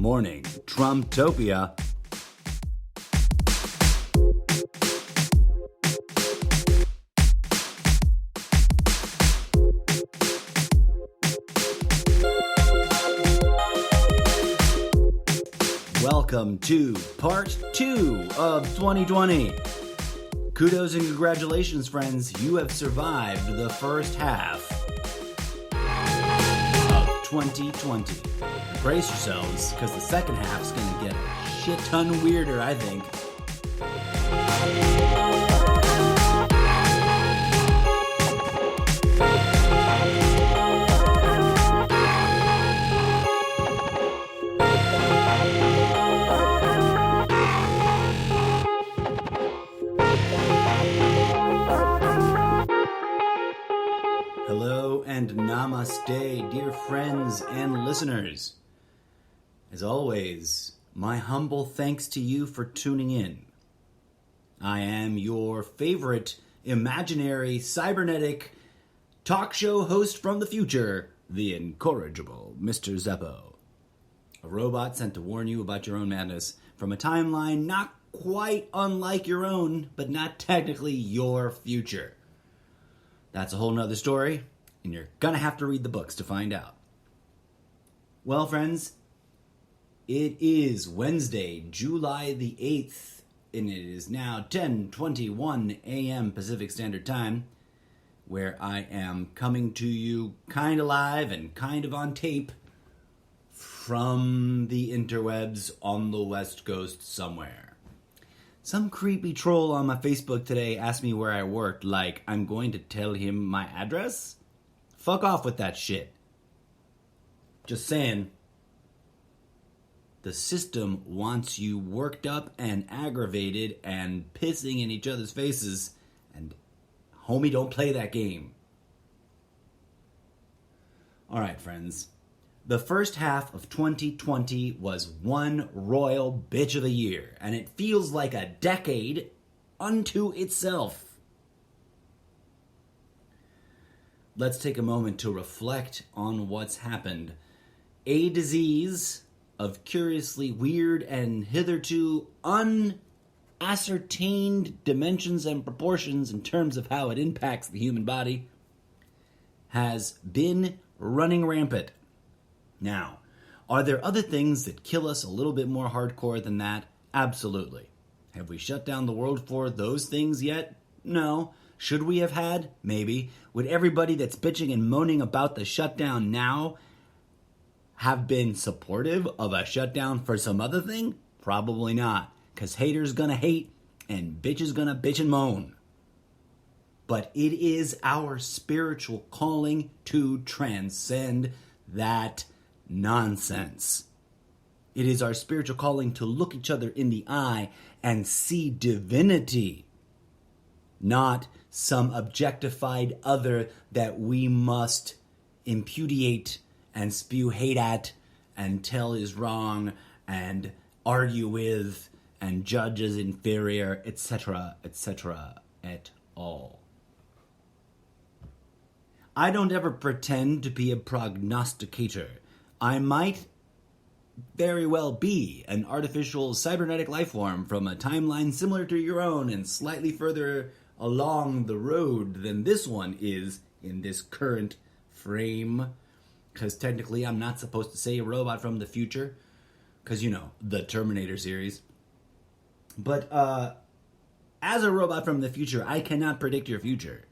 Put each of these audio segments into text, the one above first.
Morning Trumptopia. Welcome to part 2 of 2020. Kudos and congratulations, friends. You have survived the first half of 2020. Brace yourselves, because the second half is going to get a shit ton weirder, I think. Hello and namaste, dear friends and listeners. As always, my humble thanks to you for tuning in. I am your favorite imaginary cybernetic talk show host from the future, the incorrigible Mr. Zeppo. A robot sent to warn you about your own madness from a timeline not quite unlike your own, but not technically your future. That's a whole nother story, and you're gonna have to read the books to find out. Well, friends, it is Wednesday, July the 8th, and it is now 10:21 a.m. Pacific Standard Time, where I am coming to you kind of live and kind of on tape from the interwebs on the West Coast somewhere. Some creepy troll on my Facebook today asked me where I worked, like I'm going to tell him my address? Fuck off with that shit. Just saying. The system wants you worked up and aggravated and pissing in each other's faces, and homie, don't play that game. Alright, friends. The first half of 2020 was one royal bitch of a year, and it feels like a decade unto itself. Let's take a moment to reflect on what's happened. A disease of curiously weird and hitherto unascertained dimensions and proportions in terms of how it impacts the human body has been running rampant. Now, are there other things that kill us a little bit more hardcore than that? Absolutely. Have we shut down the world for those things yet? No. Should we have had? Maybe. Would everybody that's bitching and moaning about the shutdown now have been supportive of a shutdown for some other thing? Probably not. Because haters gonna hate and bitches gonna bitch and moan. But it is our spiritual calling to transcend that nonsense. It is our spiritual calling to look each other in the eye and see divinity, not some objectified other that we must impudiate and spew hate at and tell is wrong and argue with and judge as inferior, etc., etc., et al. I don't ever pretend to be a prognosticator. I might very well be an artificial cybernetic life form from a timeline similar to your own and slightly further along the road than this one is in this current frame. Because technically I'm not supposed to say a robot from the future. Because, you know, the Terminator series. But as a robot from the future, I cannot predict your future.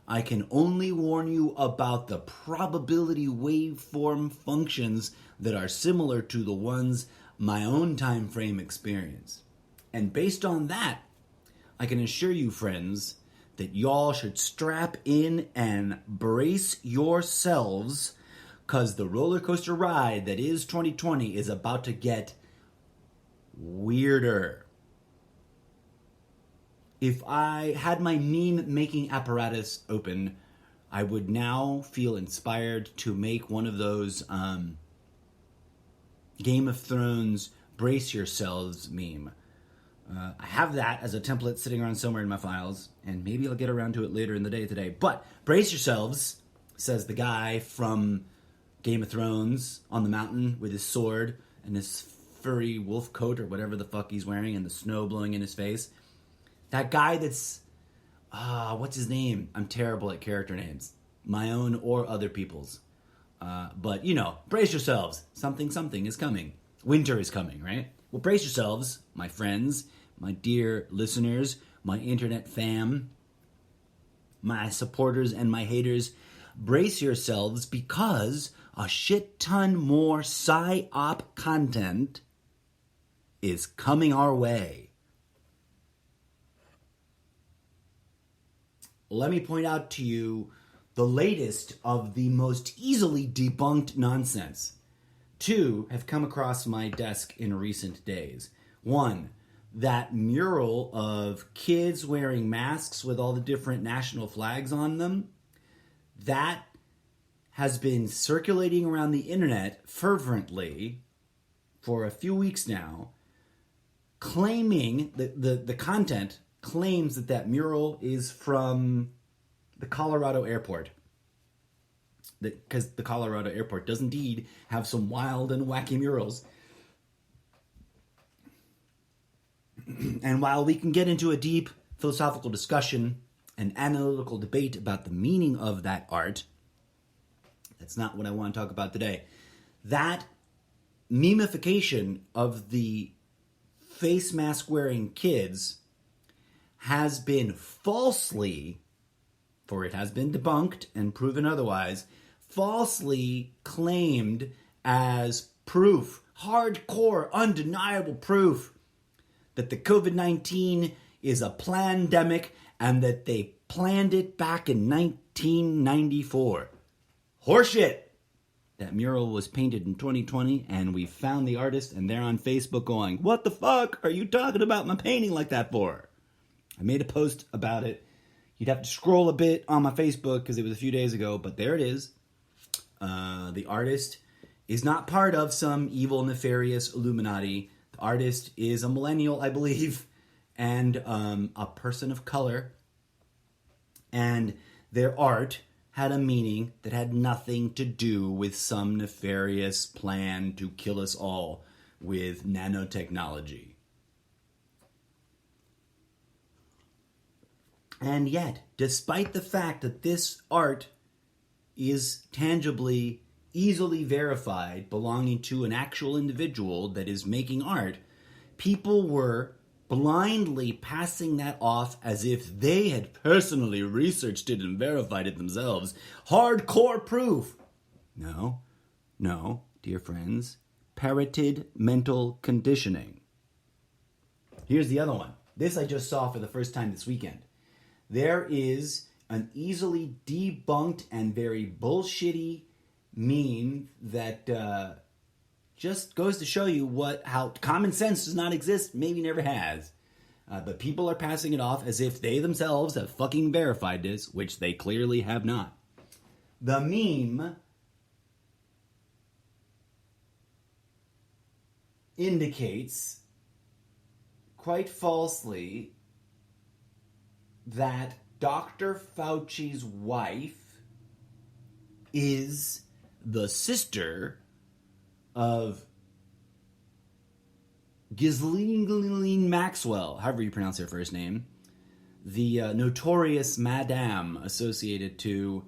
I can only warn you about the probability waveform functions that are similar to the ones my own time frame experience. And based on that, I can assure you, friends, that y'all should strap in and brace yourselves, because the roller coaster ride that is 2020 is about to get weirder. If I had my meme-making apparatus open, I would now feel inspired to make one of those Game of Thrones brace yourselves meme. I have that as a template sitting around somewhere in my files, and maybe I'll get around to it later in the day today. But brace yourselves, says the guy from Game of Thrones on the mountain with his sword and his furry wolf coat or whatever the fuck he's wearing and the snow blowing in his face. That guy that's, what's his name? I'm terrible at character names. My own or other people's. But, brace yourselves. Something is coming. Winter is coming, right? Well, brace yourselves, my friends, my dear listeners, my internet fam, my supporters and my haters. Brace yourselves because a shit ton more psy-op content is coming our way. Let me point out to you the latest of the most easily debunked nonsense. 2 have come across my desk in recent days. 1, that mural of kids wearing masks with all the different national flags on them, that has been circulating around the internet fervently for a few weeks now, claiming that the content claims that mural is from the Colorado airport. Because the Colorado airport does indeed have some wild and wacky murals. And while we can get into a deep philosophical discussion and analytical debate about the meaning of that art, that's not what I want to talk about today. That memification of the face mask wearing kids has been falsely, for it has been debunked and proven otherwise, falsely claimed as proof, hardcore, undeniable proof, that the COVID-19 is a plandemic and that they planned it back in 1994. Horseshit! That mural was painted in 2020 and we found the artist and they're on Facebook going, "What the fuck are you talking about my painting like that for?" I made a post about it. You'd have to scroll a bit on my Facebook because it was a few days ago, but there it is. The artist is not part of some evil, nefarious Illuminati. The artist is a millennial, I believe, and a person of color. And their art had a meaning that had nothing to do with some nefarious plan to kill us all with nanotechnology. And yet, despite the fact that this art is tangibly, easily verified, belonging to an actual individual that is making art, people were blindly passing that off as if they had personally researched it and verified it themselves. Hardcore proof. No, dear friends. Parroted mental conditioning. Here's the other one. This I just saw for the first time this weekend. There is an easily debunked and very bullshitty meme that just goes to show you how common sense does not exist, maybe never has. But people are passing it off as if they themselves have fucking verified this, which they clearly have not. The meme indicates, quite falsely, that Dr. Fauci's wife is the sister of Ghislaine Maxwell, however you pronounce her first name, the notorious madame associated to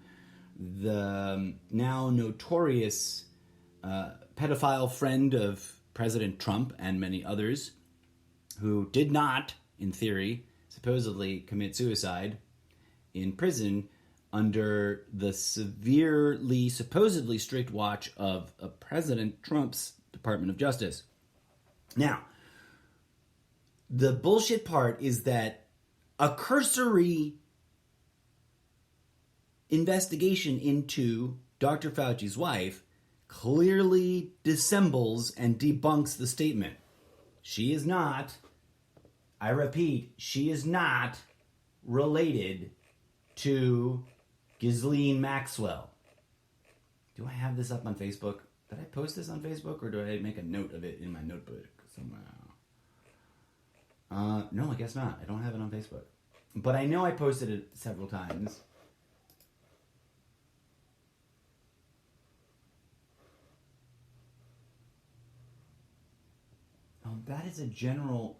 the now notorious pedophile friend of President Trump and many others, who did not, in theory, supposedly commit suicide in prison under the severely, supposedly strict watch of President Trump's Department of Justice. Now, the bullshit part is that a cursory investigation into Dr. Fauci's wife clearly dissembles and debunks the statement. She is not, I repeat, she is not related to Ghislaine Maxwell. Do I have this up on Facebook? Did I post this on Facebook, or do I make a note of it in my notebook somewhere? No, I guess not. I don't have it on Facebook. But I know I posted it several times. That is a general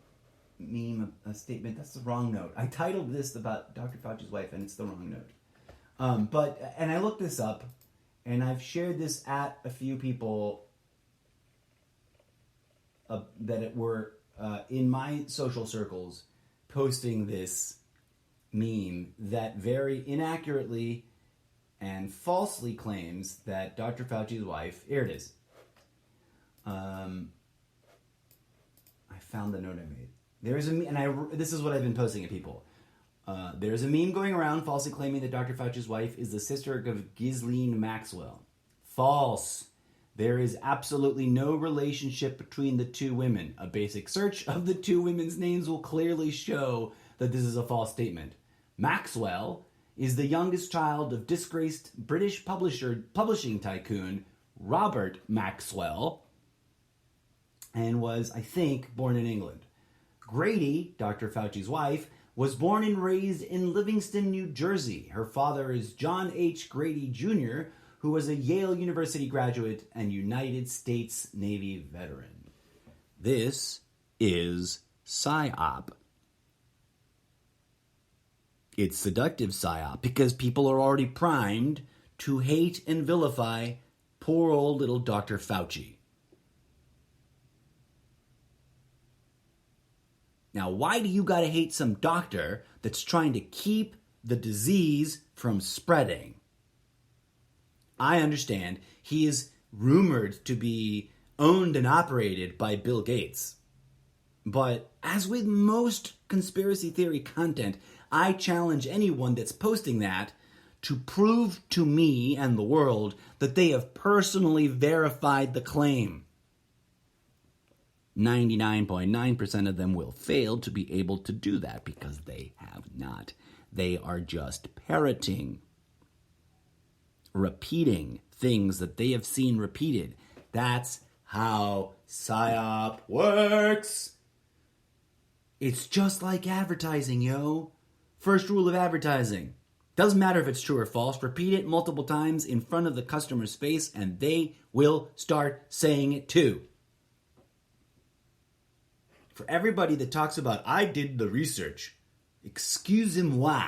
meme, a statement. That's the wrong note. I titled this about Dr. Fauci's wife, and it's the wrong note. And I looked this up, and I've shared this at a few people that were in my social circles posting this meme that very inaccurately and falsely claims that Dr. Fauci's wife, here it is. I found the note I made. There's this is what I've been posting at people. There's a meme going around falsely claiming that Dr. Fauci's wife is the sister of Ghislaine Maxwell. False. There is absolutely no relationship between the two women. A basic search of the two women's names will clearly show that this is a false statement. Maxwell is the youngest child of disgraced British publishing tycoon Robert Maxwell, and was, I think, born in England. Grady, Dr. Fauci's wife, was born and raised in Livingston, New Jersey. Her father is John H. Grady Jr., who was a Yale University graduate and United States Navy veteran. This is PSYOP. It's seductive PSYOP because people are already primed to hate and vilify poor old little Dr. Fauci. Now, why do you gotta hate some doctor that's trying to keep the disease from spreading? I understand he is rumored to be owned and operated by Bill Gates. But as with most conspiracy theory content, I challenge anyone that's posting that to prove to me and the world that they have personally verified the claim. 99.9% of them will fail to be able to do that because they have not. They are just parroting, repeating things that they have seen repeated. That's how PSYOP works. It's just like advertising, yo. First rule of advertising. Doesn't matter if it's true or false. Repeat it multiple times in front of the customer's face and they will start saying it too. For everybody that talks about, I did the research, excusez-moi.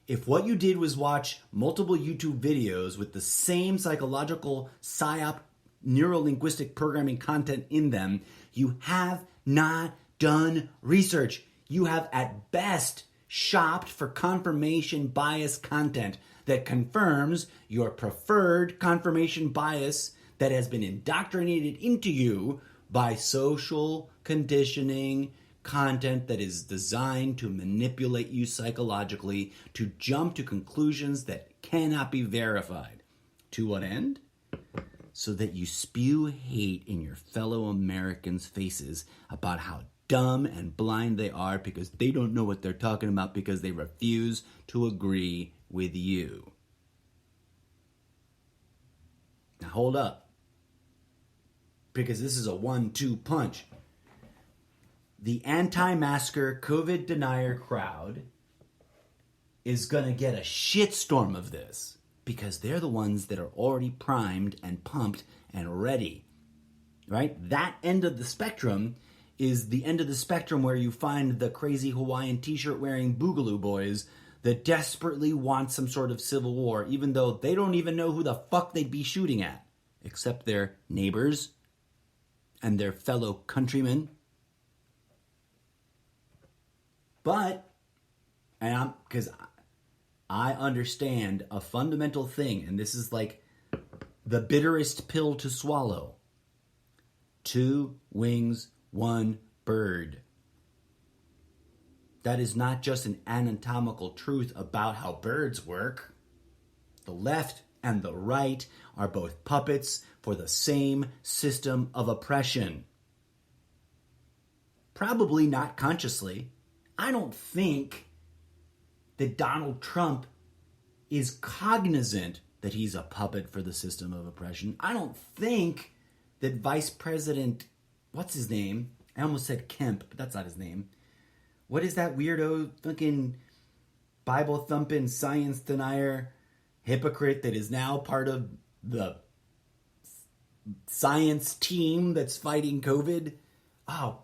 If what you did was watch multiple YouTube videos with the same psychological PSYOP neuro-linguistic programming content in them, you have not done research. You have at best shopped for confirmation bias content that confirms your preferred confirmation bias that has been indoctrinated into you by social conditioning content that is designed to manipulate you psychologically to jump to conclusions that cannot be verified. To what end? So that you spew hate in your fellow Americans' faces about how dumb and blind they are because they don't know what they're talking about because they refuse to agree with you. Now hold up. Because this is a 1-2 punch. The anti-masker COVID denier crowd is going to get a shitstorm of this because they're the ones that are already primed and pumped and ready. Right? That end of the spectrum is the end of the spectrum where you find the crazy Hawaiian t-shirt wearing boogaloo boys that desperately want some sort of civil war, even though they don't even know who the fuck they'd be shooting at, except their neighbors and their fellow countrymen. But, because I understand a fundamental thing, and this is like the bitterest pill to swallow. 2 wings, 1 bird. That is not just an anatomical truth about how birds work. The left and the right are both puppets for the same system of oppression. Probably not consciously. I don't think that Donald Trump is cognizant that he's a puppet for the system of oppression. I don't think that Vice President, what's his name? I almost said Kemp, but that's not his name. What is that weirdo fucking Bible-thumping science denier hypocrite that is now part of the science team that's fighting COVID? Oh,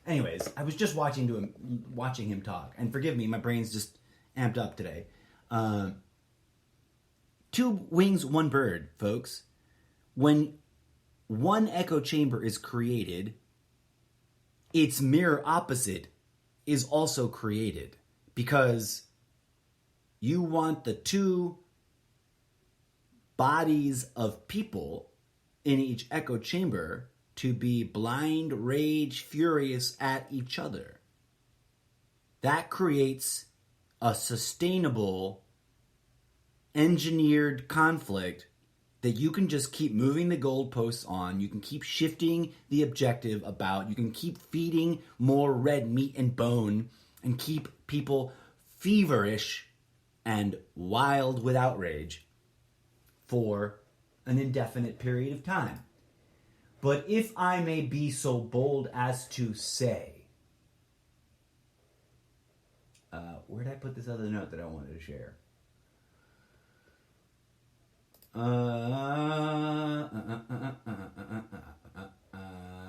Anyways, I was just watching him talk, and forgive me, my brain's just amped up today. Two wings, one bird, folks. When one echo chamber is created, its mirror opposite is also created, because you want the two bodies of people in each echo chamber to be blind, rage, furious at each other. That creates a sustainable, engineered conflict that you can just keep moving the goalposts on, you can keep shifting the objective about, you can keep feeding more red meat and bone, and keep people feverish and wild with outrage for an indefinite period of time. But if I may be so bold as to say, where did I put this other note that I wanted to share?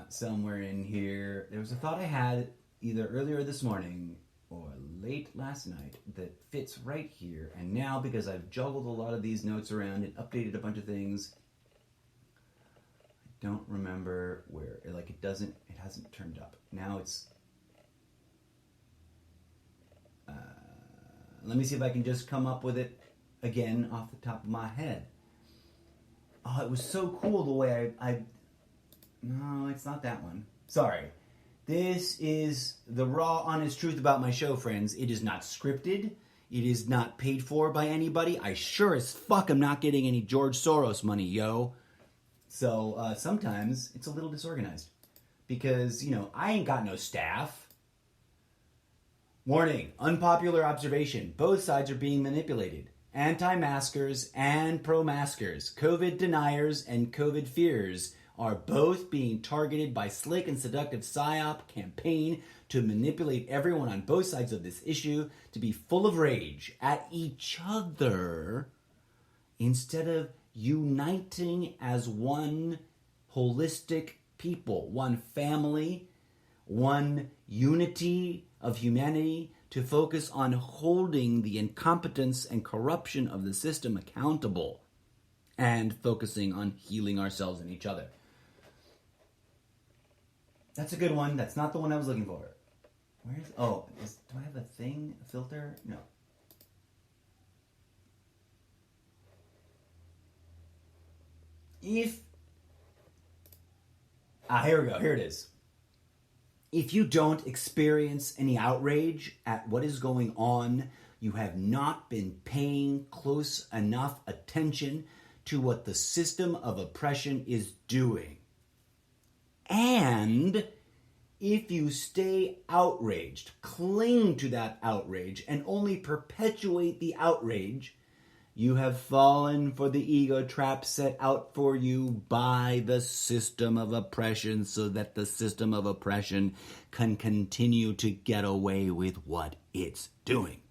Somewhere in here. There was a thought I had either earlier this morning or late last night that fits right here. And now, because I've juggled a lot of these notes around and updated a bunch of things, I don't remember where. It hasn't turned up. Now it's... let me see if I can just come up with it again off the top of my head. Oh, it was so cool the way I... No, it's not that one. Sorry. This is the raw, honest truth about my show, friends. It is not scripted. It is not paid for by anybody. I sure as fuck am not getting any George Soros money, yo. So sometimes it's a little disorganized. Because, I ain't got no staff. Warning, unpopular observation. Both sides are being manipulated. Anti-maskers and pro-maskers, COVID deniers and COVID fears are both being targeted by slick and seductive PSYOP campaign to manipulate everyone on both sides of this issue to be full of rage at each other instead of uniting as one holistic people, one family, one unity of humanity, to focus on holding the incompetence and corruption of the system accountable and focusing on healing ourselves and each other. That's a good one. That's not the one I was looking for. Do I have a filter? No. Here we go. Here it is. If you don't experience any outrage at what is going on, you have not been paying close enough attention to what the system of oppression is doing. And if you stay outraged, cling to that outrage, and only perpetuate the outrage, you have fallen for the ego trap set out for you by the system of oppression, so that the system of oppression can continue to get away with what it's doing.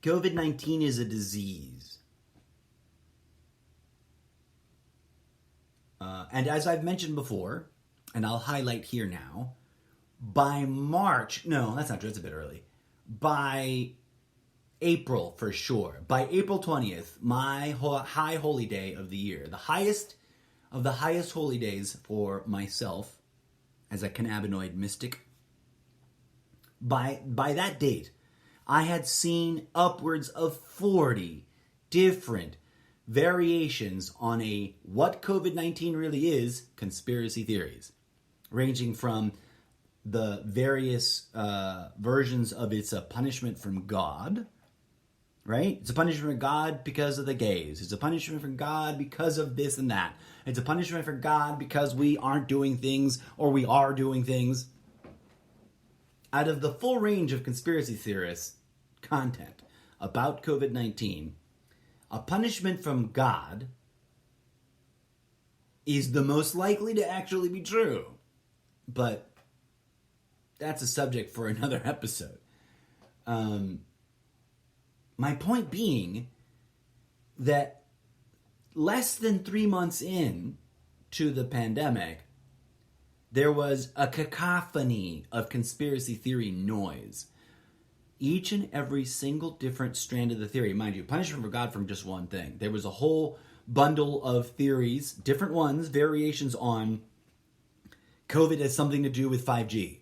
COVID-19 is a disease. And as I've mentioned before, and I'll highlight here now, by March, no, that's not true, it's a bit early. By April, for sure. By April 20th, my high holy day of the year, the highest of the highest holy days for myself as a cannabinoid mystic, by that date, I had seen upwards of 40 different variations on what COVID-19 really is conspiracy theories, ranging from the various versions of it's a punishment from God, right? It's a punishment from God because of the gays. It's a punishment from God because of this and that. It's a punishment from God because we aren't doing things or we are doing things. Out of the full range of conspiracy theorists' content about COVID-19, a punishment from God is the most likely to actually be true. But that's a subject for another episode. My point being that less than 3 months in to the pandemic, there was a cacophony of conspiracy theory noise. Each and every single different strand of the theory, mind you, punishment for God from just one thing. There was a whole bundle of theories, different ones, variations on COVID has something to do with 5G.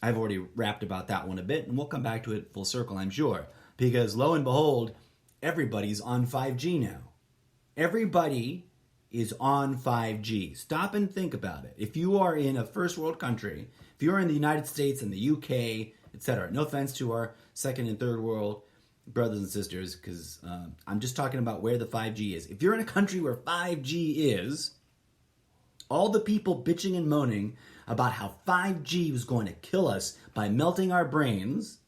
I've already rapped about that one a bit, and we'll come back to it full circle, I'm sure. Because lo and behold, everybody's on 5G now. Everybody is on 5G. Stop and think about it. If you are in a first world country, if you're in the United States and the UK, etc., no offense to our second and third world brothers and sisters, because I'm just talking about where the 5G is. If you're in a country where 5G is, all the people bitching and moaning about how 5G was going to kill us by melting our brains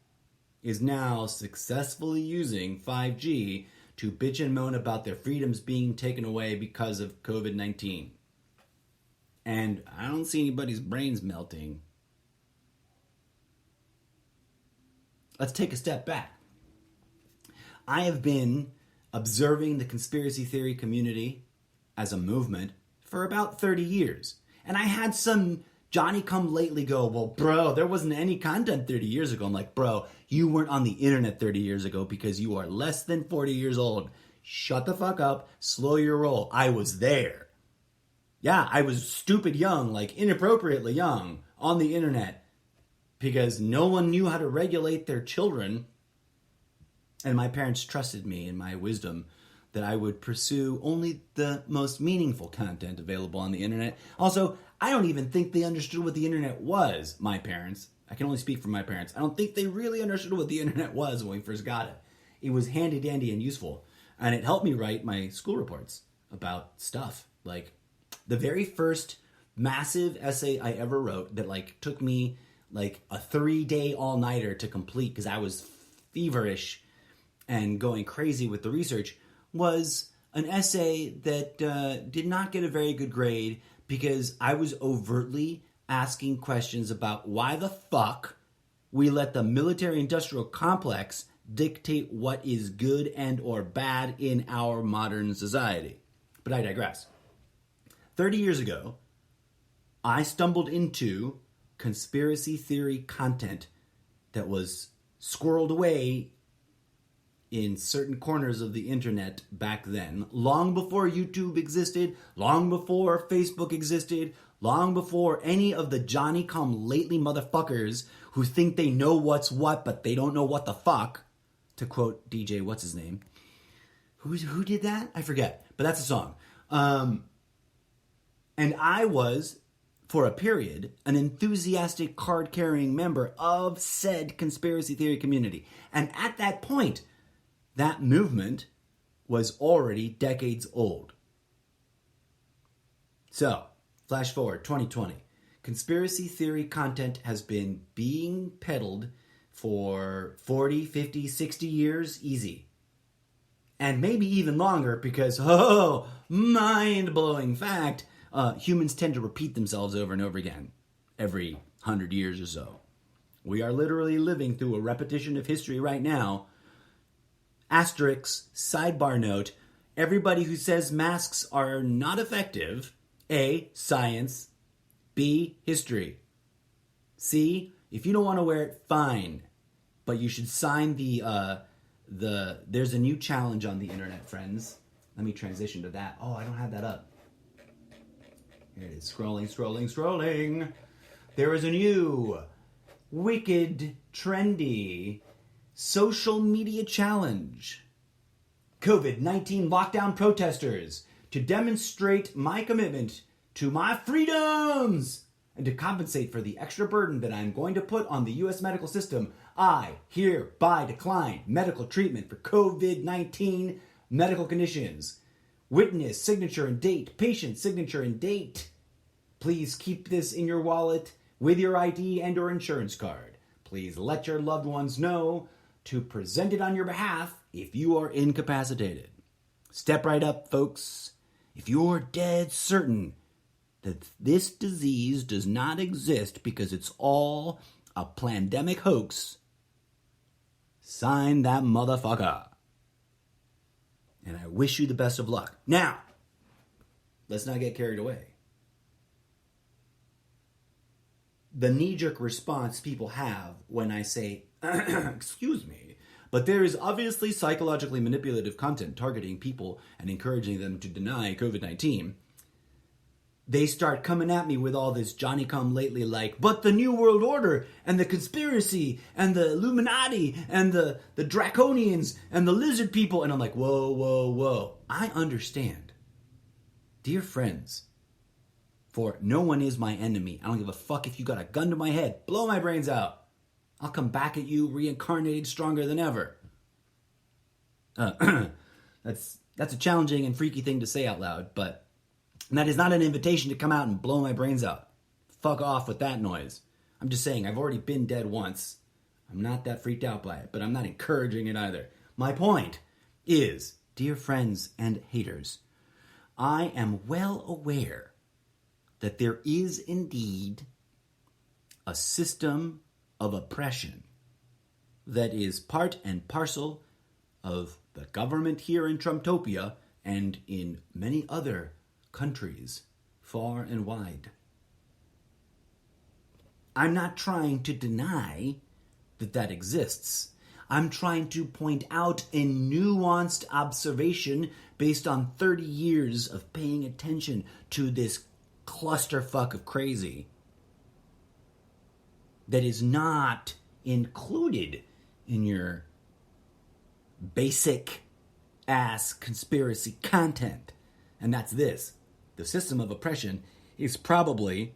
is now successfully using 5G to bitch and moan about their freedoms being taken away because of COVID-19. And I don't see anybody's brains melting. Let's take a step back. I have been observing the conspiracy theory community as a movement for about 30 years. And I had some Johnny-come-lately go, well, bro, there wasn't any content 30 years ago. I'm like, bro, you weren't on the internet 30 years ago because you are less than 40 years old. Shut the fuck up. Slow your roll. I was there. Yeah, I was stupid young, like inappropriately young on the internet because no one knew how to regulate their children. And my parents trusted me in my wisdom that I would pursue only the most meaningful content available on the internet. Also, I don't even think they understood what the internet was, my parents. I can only speak for my parents. I don't think they really understood what the internet was when we first got it. It was handy dandy and useful. And it helped me write my school reports about stuff. Like the very first massive essay I ever wrote that like took me like a 3-day all-nighter to complete because I was feverish and going crazy with the research was an essay that did not get a very good grade because I was overtly asking questions about why the fuck we let the military-industrial complex dictate what is good and or bad in our modern society. But I digress. 30 years ago, I stumbled into conspiracy theory content that was squirreled away in certain corners of the internet back then, long before YouTube existed, long before Facebook existed, long before any of the Johnny-come-lately motherfuckers who think they know what's what, but they don't know what the fuck, to quote DJ what's-his-name. Who did that? I forget, but that's a song. And I was, for a period, an enthusiastic card-carrying member of said conspiracy theory community. And at that point, that movement was already decades old. So, flash forward, 2020. Conspiracy theory content has been being peddled for 40, 50, 60 years, easy. And maybe even longer because, mind-blowing fact, humans tend to repeat themselves over and over again every 100 years or so. We are literally living through a repetition of history right now. Asterisk, sidebar note, everybody who says masks are not effective, A, science, B, history. C, if you don't want to wear it, fine. But you should sign there's a new challenge on the internet, friends. Let me transition to that. Oh, I don't have that up. Here it is, scrolling. There is a new, wicked, trendy social media challenge. COVID-19 lockdown protesters to demonstrate my commitment to my freedoms and to compensate for the extra burden that I'm going to put on the U.S. medical system. I hereby decline medical treatment for COVID-19 medical conditions. Witness, signature and date. Patient, signature and date. Please keep this in your wallet with your ID and or insurance card. Please let your loved ones know to present it on your behalf if you are incapacitated. Step right up, folks. If you're dead certain that this disease does not exist because it's all a pandemic hoax, sign that motherfucker. And I wish you the best of luck. Now, let's not get carried away. The knee-jerk response people have when I say, excuse me, but there is obviously psychologically manipulative content targeting people and encouraging them to deny COVID-19. They start coming at me with all this Johnny-come-lately like, but the New World Order and the conspiracy and the Illuminati and the Draconians and the lizard people. And I'm like, whoa, whoa, whoa. I understand. Dear friends, for no one is my enemy. I don't give a fuck if you got a gun to my head. Blow my brains out. I'll come back at you reincarnated stronger than ever. That's a challenging and freaky thing to say out loud, but that is not an invitation to come out and blow my brains out. Fuck off with that noise. I'm just saying, I've already been dead once. I'm not that freaked out by it, but I'm not encouraging it either. My point is, dear friends and haters, I am well aware that there is indeed a system of oppression that is part and parcel of the government here in Trumptopia and in many other countries far and wide. I'm not trying to deny that exists. I'm trying to point out a nuanced observation based on 30 years of paying attention to this clusterfuck of crazy that is not included in your basic ass conspiracy content. And that's this. The system of oppression is probably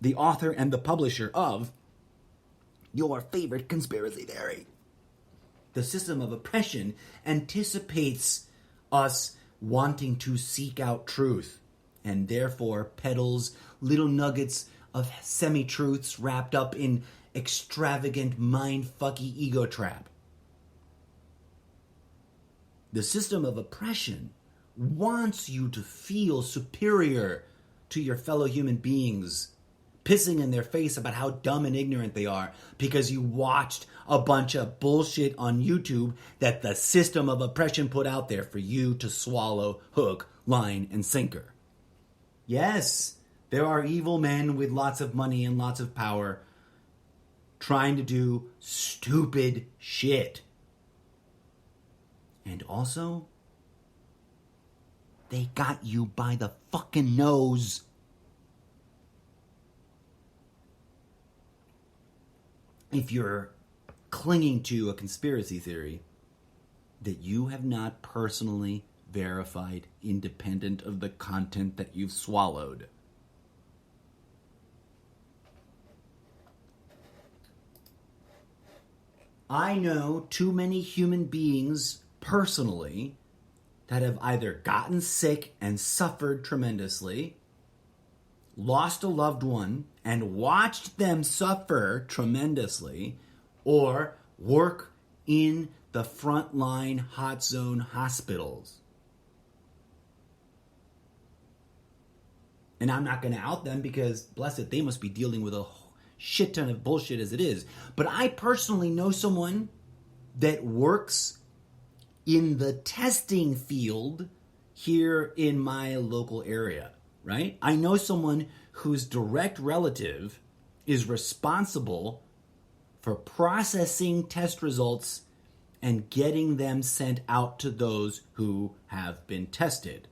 the author and the publisher of your favorite conspiracy theory. The system of oppression anticipates us wanting to seek out truth and therefore peddles little nuggets of semi-truths wrapped up in extravagant mind-fucky ego trap. The system of oppression wants you to feel superior to your fellow human beings, pissing in their face about how dumb and ignorant they are because you watched a bunch of bullshit on YouTube that the system of oppression put out there for you to swallow hook, line, and sinker. Yes, there are evil men with lots of money and lots of power trying to do stupid shit. And also, they got you by the fucking nose. If you're clinging to a conspiracy theory that you have not personally verified independent of the content that you've swallowed, I know too many human beings personally that have either gotten sick and suffered tremendously, lost a loved one and watched them suffer tremendously, or work in the frontline hot zone hospitals. And I'm not going to out them because, bless it, they must be dealing with a shit ton of bullshit as it is. But I personally know someone that works in the testing field here in my local area, right? I know someone whose direct relative is responsible for processing test results and getting them sent out to those who have been tested.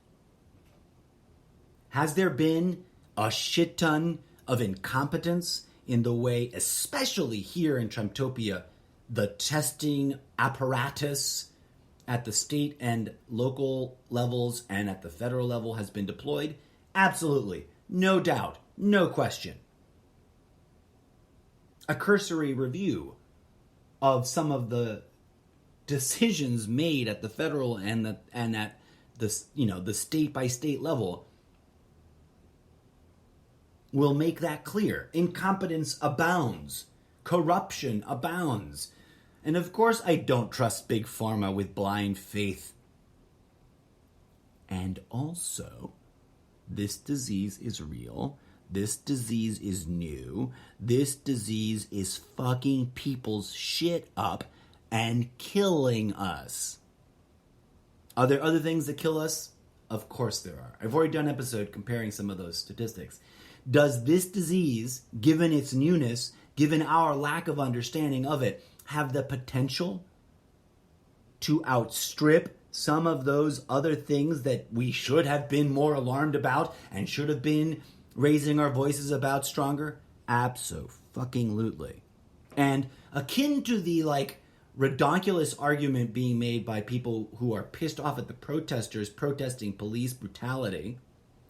Has there been a shit ton of incompetence in the way, especially here in Trumptopia, the testing apparatus at the state and local levels and at the federal level has been deployed? Absolutely. No doubt. No question. A cursory review of some of the decisions made at the federal and at the state by state level will make that clear. Incompetence abounds. Corruption abounds. And of course, I don't trust Big Pharma with blind faith. And also, this disease is real. This disease is new. This disease is fucking people's shit up and killing us. Are there other things that kill us? Of course there are. I've already done an episode comparing some of those statistics. Does this disease, given its newness, given our lack of understanding of it, have the potential to outstrip some of those other things that we should have been more alarmed about and should have been raising our voices about stronger? Abso-fucking-lutely. And akin to the, redonkulous argument being made by people who are pissed off at the protesters protesting police brutality,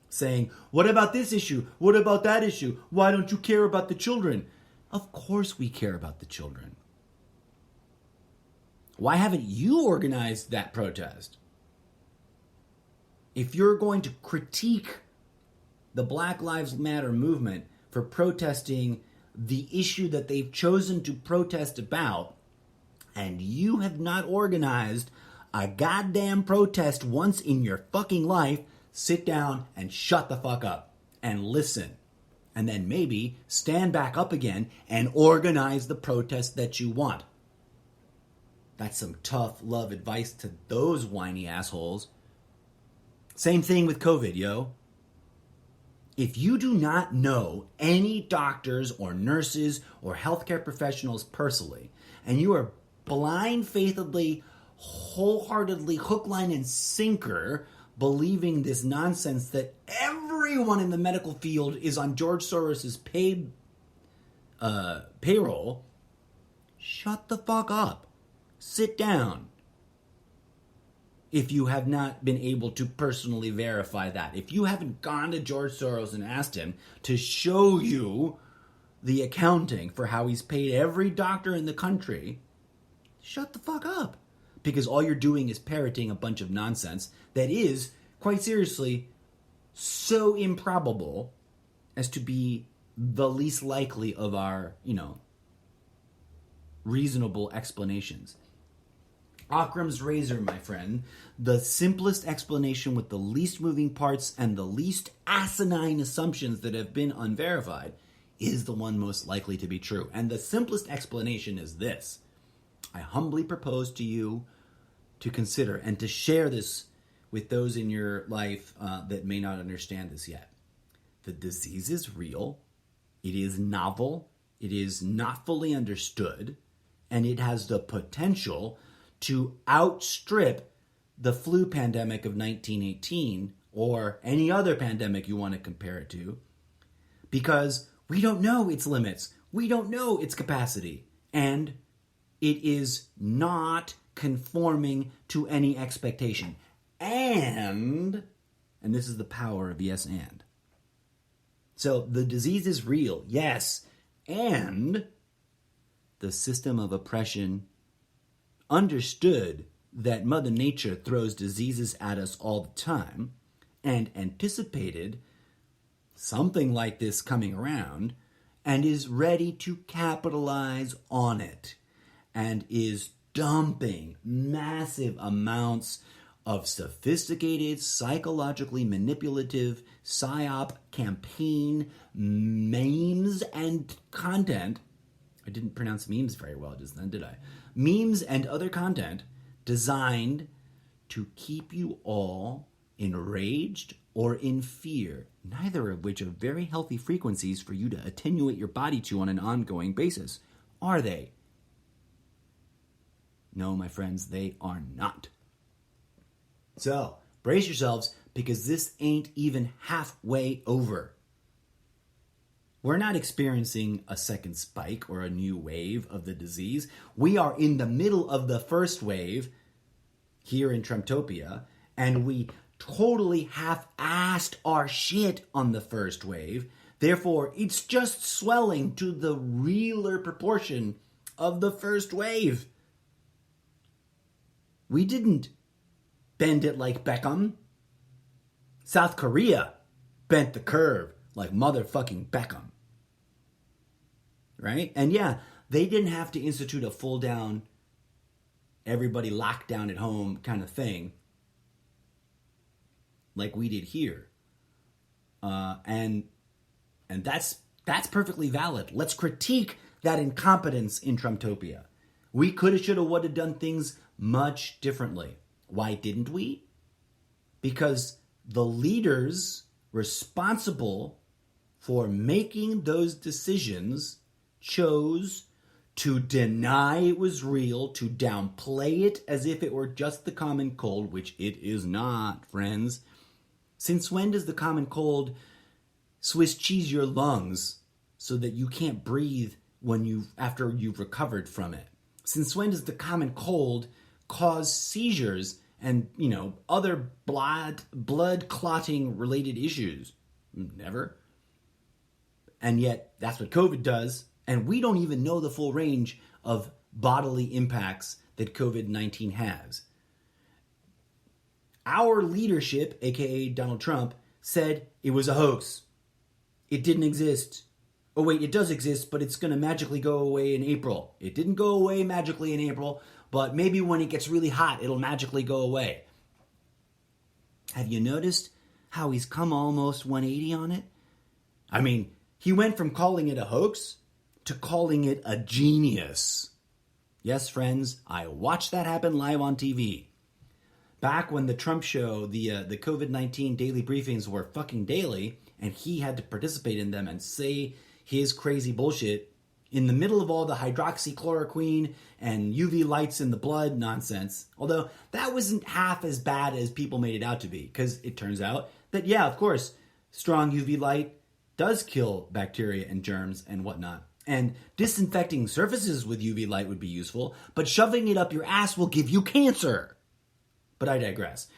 saying, what about this issue? What about that issue? Why don't you care about the children? Of course we care about the children. Why haven't you organized that protest? If you're going to critique the Black Lives Matter movement for protesting the issue that they've chosen to protest about, and you have not organized a goddamn protest once in your fucking life, sit down and shut the fuck up and listen. And then maybe stand back up again and organize the protest that you want. That's some tough love advice to those whiny assholes. Same thing with COVID, yo. If you do not know any doctors or nurses or healthcare professionals personally, and you are blind-faithedly, wholeheartedly, hook, line, and sinker believing this nonsense that everyone in the medical field is on George Soros's payroll, shut the fuck up. Sit down. If you have not been able to personally verify that. If you haven't gone to George Soros and asked him to show you the accounting for how he's paid every doctor in the country, shut the fuck up. Because all you're doing is parroting a bunch of nonsense that is, quite seriously, so improbable as to be the least likely of our, reasonable explanations. Occam's razor, my friend, the simplest explanation with the least moving parts and the least asinine assumptions that have been unverified, is the one most likely to be true. And the simplest explanation is this. I humbly propose to you to consider and to share this with those in your life that may not understand this yet. The disease is real. It is novel. It is not fully understood. And it has the potential to outstrip the flu pandemic of 1918 or any other pandemic you want to compare it to, because we don't know its limits. We don't know its capacity. And it is not conforming to any expectation. And this is the power of yes and. So the disease is real, yes, and the system of oppression understood that Mother Nature throws diseases at us all the time and anticipated something like this coming around and is ready to capitalize on it and is dumping massive amounts of sophisticated, psychologically manipulative psyop campaign memes and content. I didn't pronounce memes very well just then, did I? Memes and other content designed to keep you all enraged or in fear, neither of which are very healthy frequencies for you to attenuate your body to on an ongoing basis. Are they? No, my friends, they are not. So, brace yourselves, because this ain't even halfway over. We're not experiencing a second spike or a new wave of the disease. We are in the middle of the first wave here in Trumptopia, and we totally half-assed our shit on the first wave. Therefore, it's just swelling to the realer proportion of the first wave. We didn't bend it like Beckham. South Korea bent the curve like motherfucking Beckham. Right? And yeah, they didn't have to institute a full down, everybody locked down at home kind of thing like we did here. And that's perfectly valid. Let's critique that incompetence in Trumptopia. We coulda, shoulda, woulda done things much differently. Why didn't we? Because the leaders responsible for making those decisions chose to deny it was real, to downplay it as if it were just the common cold, which it is not, friends. Since when does the common cold Swiss cheese your lungs so that you can't breathe after you've recovered from it? Since when does the common cold cause seizures and, other blood clotting related issues? Never. And yet, that's what COVID does. And we don't even know the full range of bodily impacts that COVID-19 has. Our leadership, aka Donald Trump, said it was a hoax. It didn't exist. Oh wait, it does exist, but it's going to magically go away in April. It didn't go away magically in April, but maybe when it gets really hot, it'll magically go away. Have you noticed how he's come almost 180 on it? I mean, he went from calling it a hoax to calling it a genius. Yes, friends, I watched that happen live on TV. Back when the Trump show, the COVID-19 daily briefings were fucking daily, and he had to participate in them and say his crazy bullshit in the middle of all the hydroxychloroquine and UV lights in the blood nonsense. Although that wasn't half as bad as people made it out to be, because it turns out that, yeah, of course, strong UV light does kill bacteria and germs and whatnot. And disinfecting surfaces with UV light would be useful, but shoving it up your ass will give you cancer. But I digress.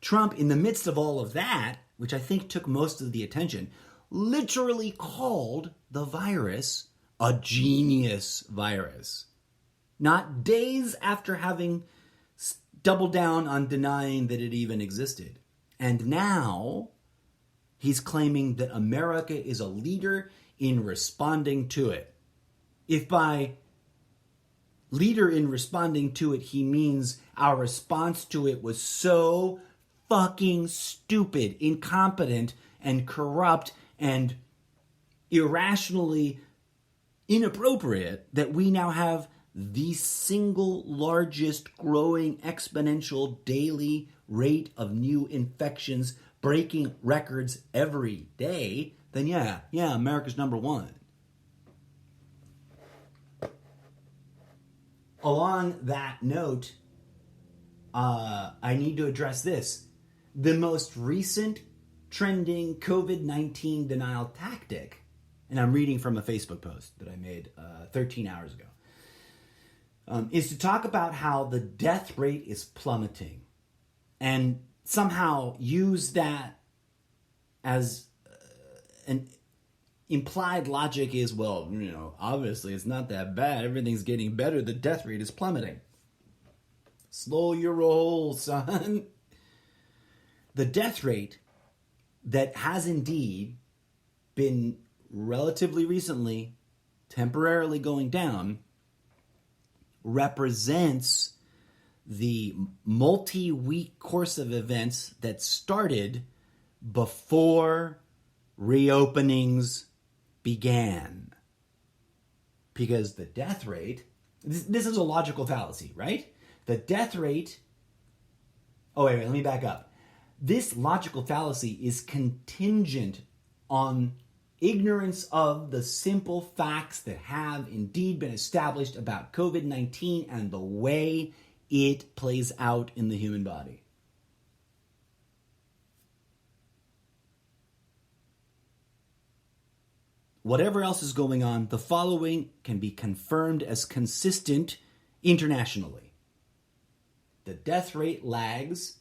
Trump, in the midst of all of that, which I think took most of the attention, literally called the virus a genius virus. Not days after having doubled down on denying that it even existed. And now he's claiming that America is a leader in responding to it. If by leader in responding to it he means our response to it was so fucking stupid, incompetent, and corrupt, and irrationally inappropriate that we now have the single largest growing exponential daily rate of new infections, breaking records every day, then yeah, America's number one. Along that note, I need to address this. The most recent trending COVID-19 denial tactic, and I'm reading from a Facebook post that I made 13 hours ago, is to talk about how the death rate is plummeting and somehow use that as an implied logic is, well, obviously it's not that bad. Everything's getting better. The death rate is plummeting. Slow your roll, son. The death rate that has indeed been relatively recently temporarily going down represents the multi-week course of events that started before reopenings began. Because the death rate, this is a logical fallacy, right? The death rate, wait, let me back up. This logical fallacy is contingent on ignorance of the simple facts that have indeed been established about COVID-19 and the way it plays out in the human body. Whatever else is going on, the following can be confirmed as consistent internationally. The death rate lags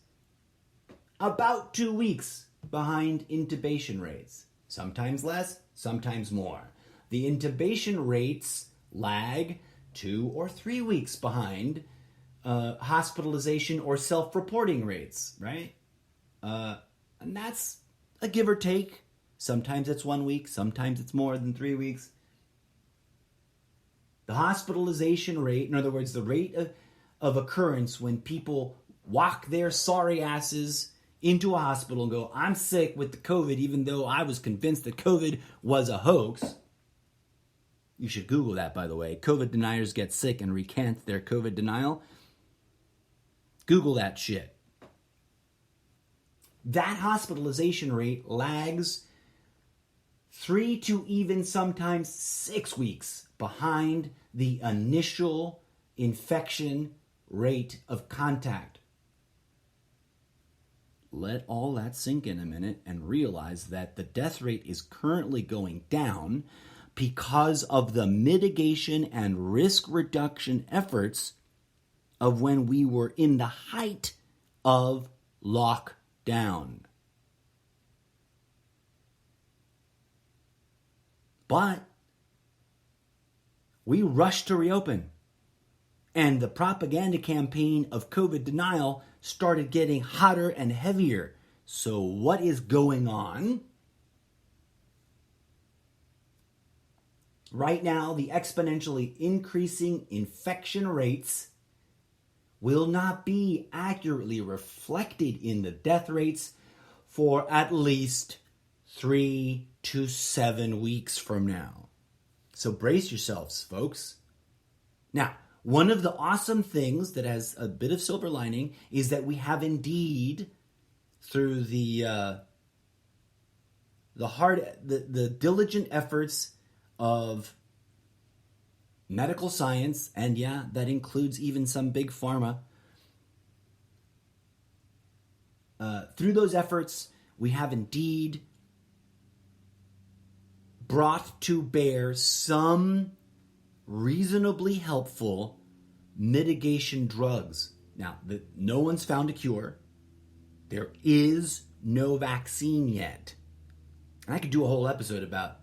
about 2 weeks behind intubation rates. Sometimes less, sometimes more. The intubation rates lag 2 or 3 weeks behind hospitalization or self-reporting rates, right? And that's a give or take. Sometimes it's 1 week, sometimes it's more than 3 weeks. The hospitalization rate, in other words, the rate of occurrence when people walk their sorry asses into a hospital and go, I'm sick with the COVID, even though I was convinced that COVID was a hoax. You should Google that, by the way. COVID deniers get sick and recant their COVID denial. Google that shit. that hospitalization rate lags 3 to even sometimes 6 weeks behind the initial infection rate of contact. Let all that sink in a minute and realize that the death rate is currently going down because of the mitigation and risk reduction efforts of when we were in the height of lockdown. But we rushed to reopen. And the propaganda campaign of COVID denial started getting hotter and heavier. So what is going on? Right now, the exponentially increasing infection rates will not be accurately reflected in the death rates for at least 3 to 7 weeks from now. So brace yourselves, folks. Now, one of the awesome things that has a bit of silver lining is that we have indeed, through the diligent efforts of medical science, and yeah, that includes even some big pharma. Through those efforts, we have indeed brought to bear some reasonably helpful mitigation drugs. Now, no one's found a cure. There is no vaccine yet. And I could do a whole episode about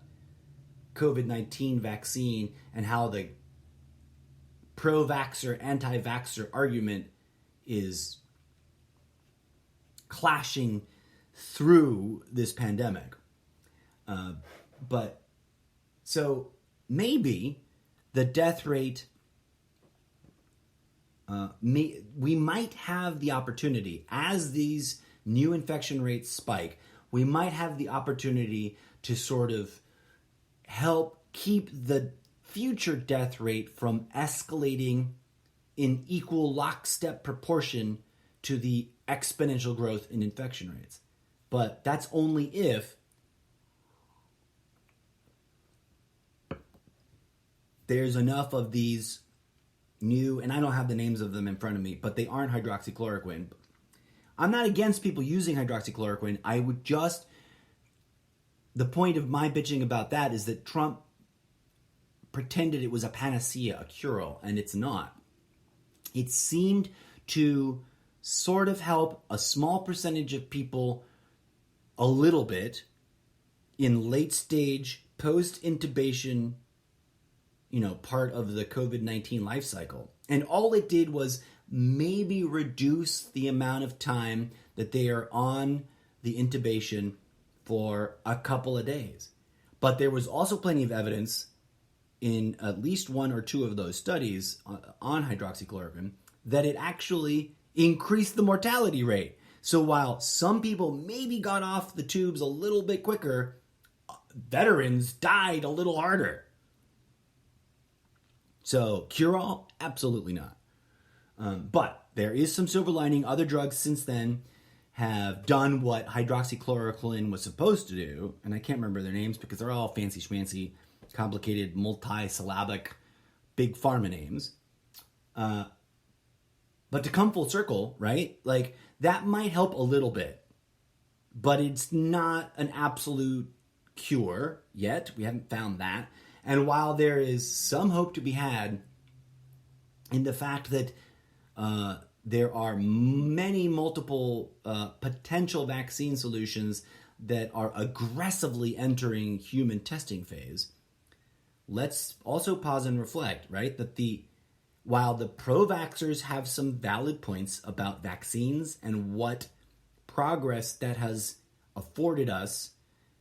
COVID-19 vaccine and how the pro-vaxxer, anti-vaxxer argument is clashing through this pandemic. But so maybe the death rate, we might have the opportunity, as these new infection rates spike, we might have the opportunity to sort of help keep the future death rate from escalating in equal lockstep proportion to the exponential growth in infection rates. But that's only if there's enough of these new, and I don't have the names of them in front of me, but they aren't hydroxychloroquine. I'm not against people using hydroxychloroquine. I would just, the point of my bitching about that is that Trump pretended it was a panacea, a cure-all, and it's not. It seemed to sort of help a small percentage of people a little bit in late stage post-intubation, part of the COVID-19 life cycle. And all it did was maybe reduce the amount of time that they are on the intubation for a couple of days. But there was also plenty of evidence in at least one or two of those studies on hydroxychloroquine that it actually increased the mortality rate. So while some people maybe got off the tubes a little bit quicker, veterans died a little harder. So cure-all? Absolutely not. But there is some silver lining. Other drugs since then have done what hydroxychloroquine was supposed to do, and I can't remember their names because they're all fancy schmancy, complicated, multi-syllabic, big pharma names. But to come full circle, right? Like, that might help a little bit, but it's not an absolute cure yet. We haven't found that. And while there is some hope to be had in the fact that there are multiple potential vaccine solutions that are aggressively entering human testing phase, let's also pause and reflect, right? That while the pro-vaxxers have some valid points about vaccines and what progress that has afforded us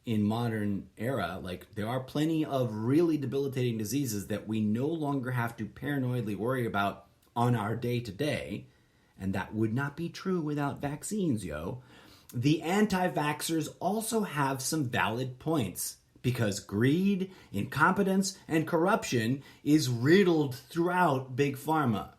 in modern era, like there are plenty of really debilitating diseases that we no longer have to paranoidly worry about on our day-to-day, and that would not be true without vaccines, yo. The anti-vaxxers also have some valid points, because greed, incompetence, and corruption is riddled throughout Big Pharma.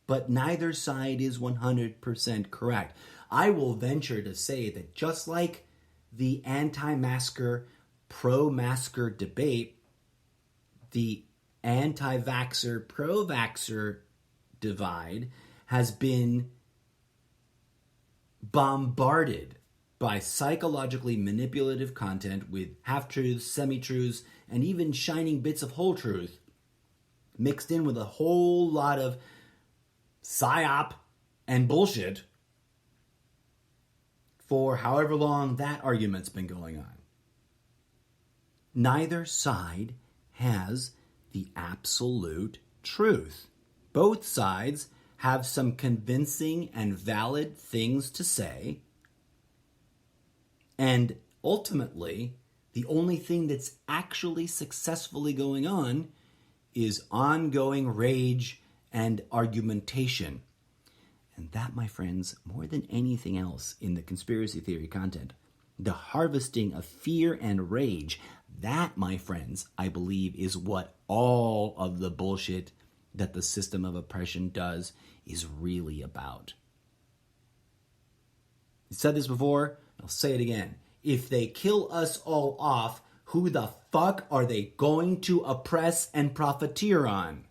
but neither side is 100% correct. I will venture to say that just like the anti-masker, pro-masker debate, the anti-vaxxer, pro-vaxxer divide has been bombarded by psychologically manipulative content with half-truths, semi-truths, and even shining bits of whole truth mixed in with a whole lot of psyop and bullshit for however long that argument's been going on. Neither side has the absolute truth. Both sides have some convincing and valid things to say, and ultimately, the only thing that's actually successfully going on is ongoing rage and argumentation. And that, my friends, more than anything else in the conspiracy theory content, the harvesting of fear and rage, that, my friends, I believe is what all of the bullshit that the system of oppression does is really about. I said this before, I'll say it again. If they kill us all off, who the fuck are they going to oppress and profiteer on?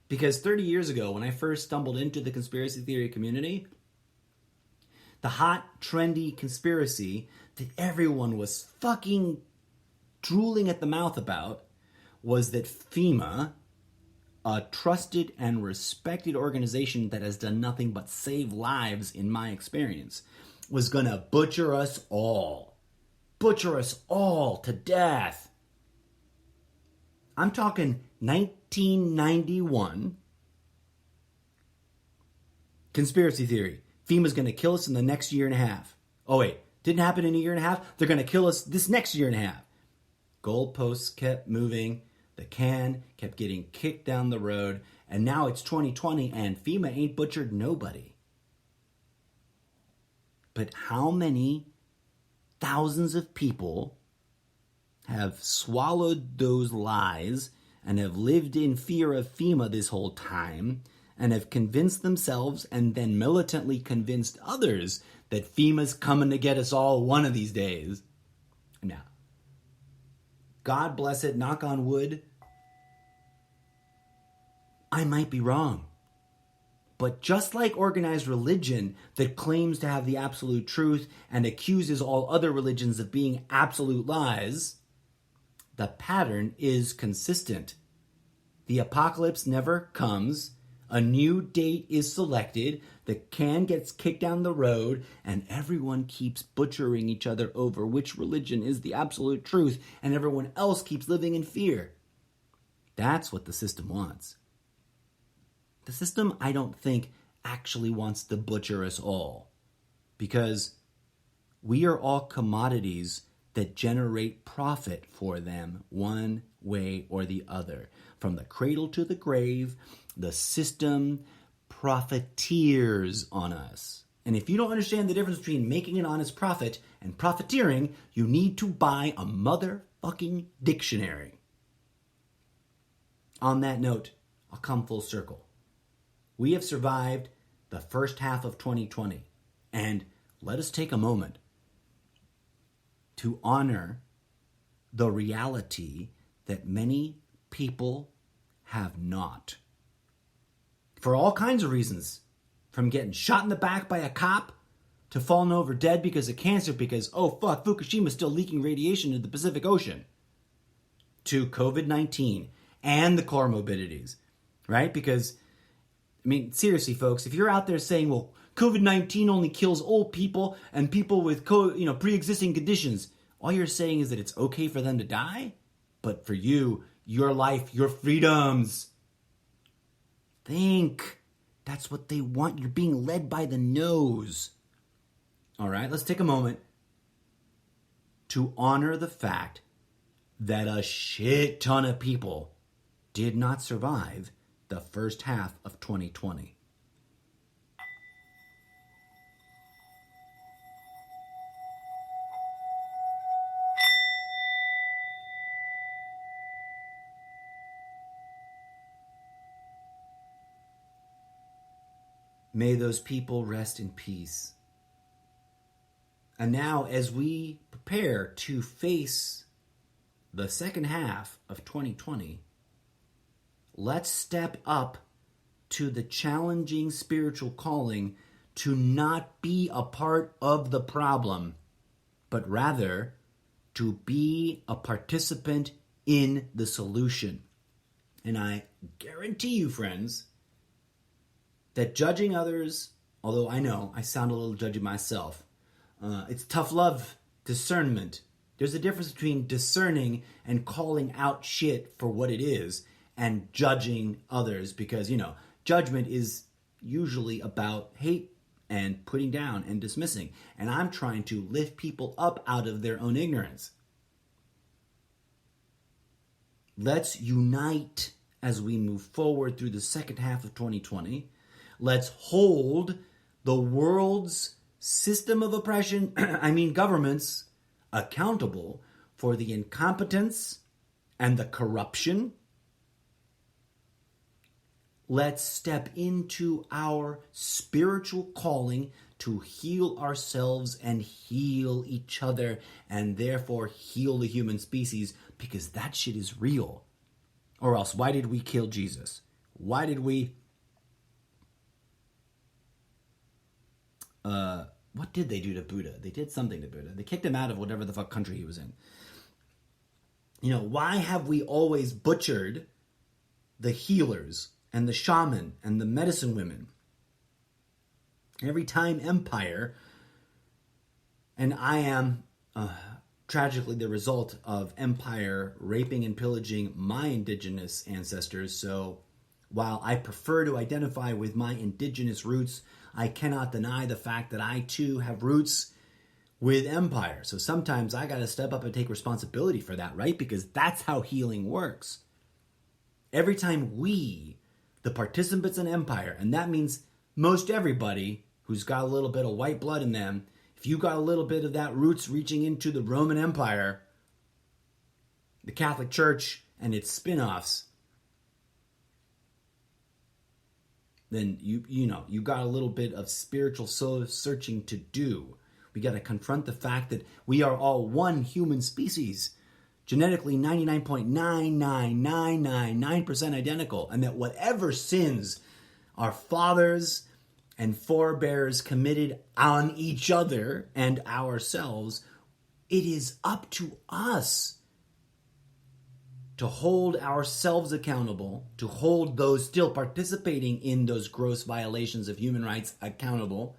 Because 30 years ago, when I first stumbled into the conspiracy theory community, the hot, trendy conspiracy that everyone was fucking drooling at the mouth about was that FEMA, a trusted and respected organization that has done nothing but save lives in my experience, was gonna butcher us all. Butcher us all to death. I'm talking 1991. Conspiracy theory. FEMA's gonna kill us in the next year and a half. Oh wait, didn't happen in a year and a half? They're gonna kill us this next year and a half. Goalposts kept moving. The can kept getting kicked down the road. And now it's 2020 and FEMA ain't butchered nobody. But how many thousands of people have swallowed those lies and have lived in fear of FEMA this whole time and have convinced themselves and then militantly convinced others that FEMA's coming to get us all one of these days? Now, God bless it, knock on wood, I might be wrong. But just like organized religion that claims to have the absolute truth and accuses all other religions of being absolute lies, the pattern is consistent. The apocalypse never comes, a new date is selected, the can gets kicked down the road, and everyone keeps butchering each other over which religion is the absolute truth, and everyone else keeps living in fear. That's what the system wants. The system, I don't think, actually wants to butcher us all, because we are all commodities that generate profit for them one way or the other. From the cradle to the grave, the system profiteers on us. And if you don't understand the difference between making an honest profit and profiteering, you need to buy a motherfucking dictionary. On that note, I'll come full circle. We have survived the first half of 2020, and let us take a moment to honor the reality that many people have not. For all kinds of reasons, from getting shot in the back by a cop to falling over dead because of cancer because, oh fuck, Fukushima's still leaking radiation into the Pacific Ocean, to COVID-19 and the comorbidities, right? Because I mean, seriously, folks, if you're out there saying, well, COVID-19 only kills old people and people with pre-existing conditions, all you're saying is that it's okay for them to die? But for you, your life, your freedoms. Think. That's what they want. You're being led by the nose. All right, let's take a moment to honor the fact that a shit ton of people did not survive the first half of 2020. May those people rest in peace. And now, as we prepare to face the second half of 2020, let's step up to the challenging spiritual calling to not be a part of the problem, but rather to be a participant in the solution. And I guarantee you, friends, that judging others, although I know I sound a little judgy myself, it's tough love discernment. There's a difference between discerning and calling out shit for what it is and judging others, because, judgment is usually about hate and putting down and dismissing. And I'm trying to lift people up out of their own ignorance. Let's unite as we move forward through the second half of 2020. Let's hold the world's system of oppression, governments, accountable for the incompetence and the corruption. Let's step into our spiritual calling to heal ourselves and heal each other, and therefore heal the human species, because that shit is real. Or else, why did we kill Jesus? Why did we... what did they do to Buddha? They did something to Buddha. They kicked him out of whatever the fuck country he was in. Why have we always butchered the healers and the shaman and the medicine women? Every time empire, and I am tragically the result of empire raping and pillaging my indigenous ancestors, so while I prefer to identify with my indigenous roots, I cannot deny the fact that I too have roots with empire. So sometimes I got to step up and take responsibility for that, right? Because that's how healing works. Every time we, the participants in empire, and that means most everybody who's got a little bit of white blood in them, if you got a little bit of that roots reaching into the Roman Empire, the Catholic Church and its spin-offs, then you got a little bit of spiritual soul searching to do. We got to confront the fact that we are all one human species, genetically 99.99999% identical, and that whatever sins our fathers and forebears committed on each other and ourselves, it is up to us to hold ourselves accountable, to hold those still participating in those gross violations of human rights accountable,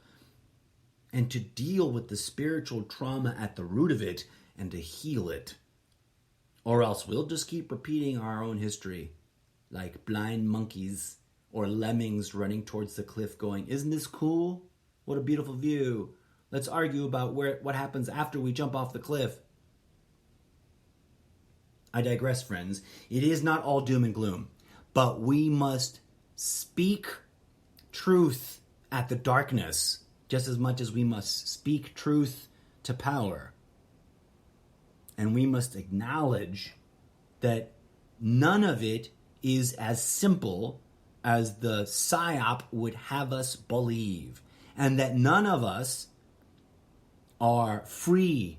and to deal with the spiritual trauma at the root of it and to heal it. Or else we'll just keep repeating our own history like blind monkeys or lemmings running towards the cliff going, "Isn't this cool? What a beautiful view. Let's argue about what happens after we jump off the cliff." I digress, friends. It is not all doom and gloom, but we must speak truth at the darkness just as much as we must speak truth to power. And we must acknowledge that none of it is as simple as the psyop would have us believe, and that none of us are free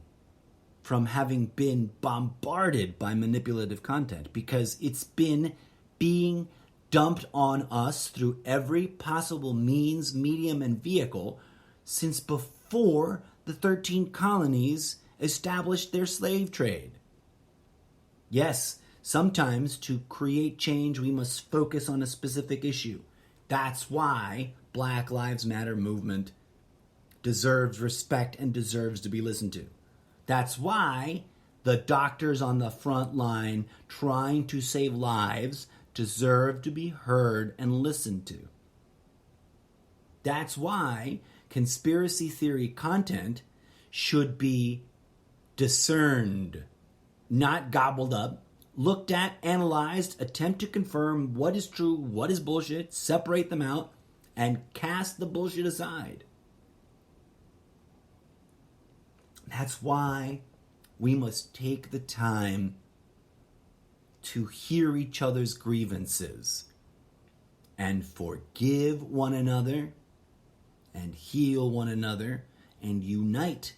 from having been bombarded by manipulative content, because it's been being dumped on us through every possible means, medium, and vehicle since before the 13 colonies established their slave trade. Yes, sometimes to create change, we must focus on a specific issue. That's why Black Lives Matter movement deserves respect and deserves to be listened to. That's why the doctors on the front line trying to save lives deserve to be heard and listened to. That's why conspiracy theory content should be discerned, not gobbled up, looked at, analyzed, attempt to confirm what is true, what is bullshit, separate them out, and cast the bullshit aside. That's why we must take the time to hear each other's grievances and forgive one another and heal one another and unite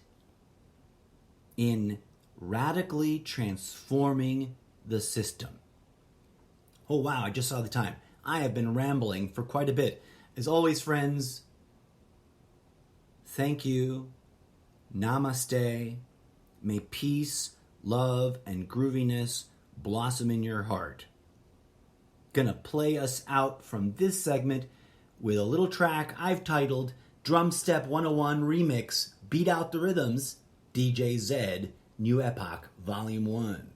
in radically transforming the system. Oh wow, I just saw the time. I have been rambling for quite a bit. As always, friends, thank you. Namaste. May peace, love, and grooviness blossom in your heart. Gonna play us out from this segment with a little track I've titled Drum Step 101 Remix, Beat Out the Rhythms, DJ Z, New Epoch, Volume 1.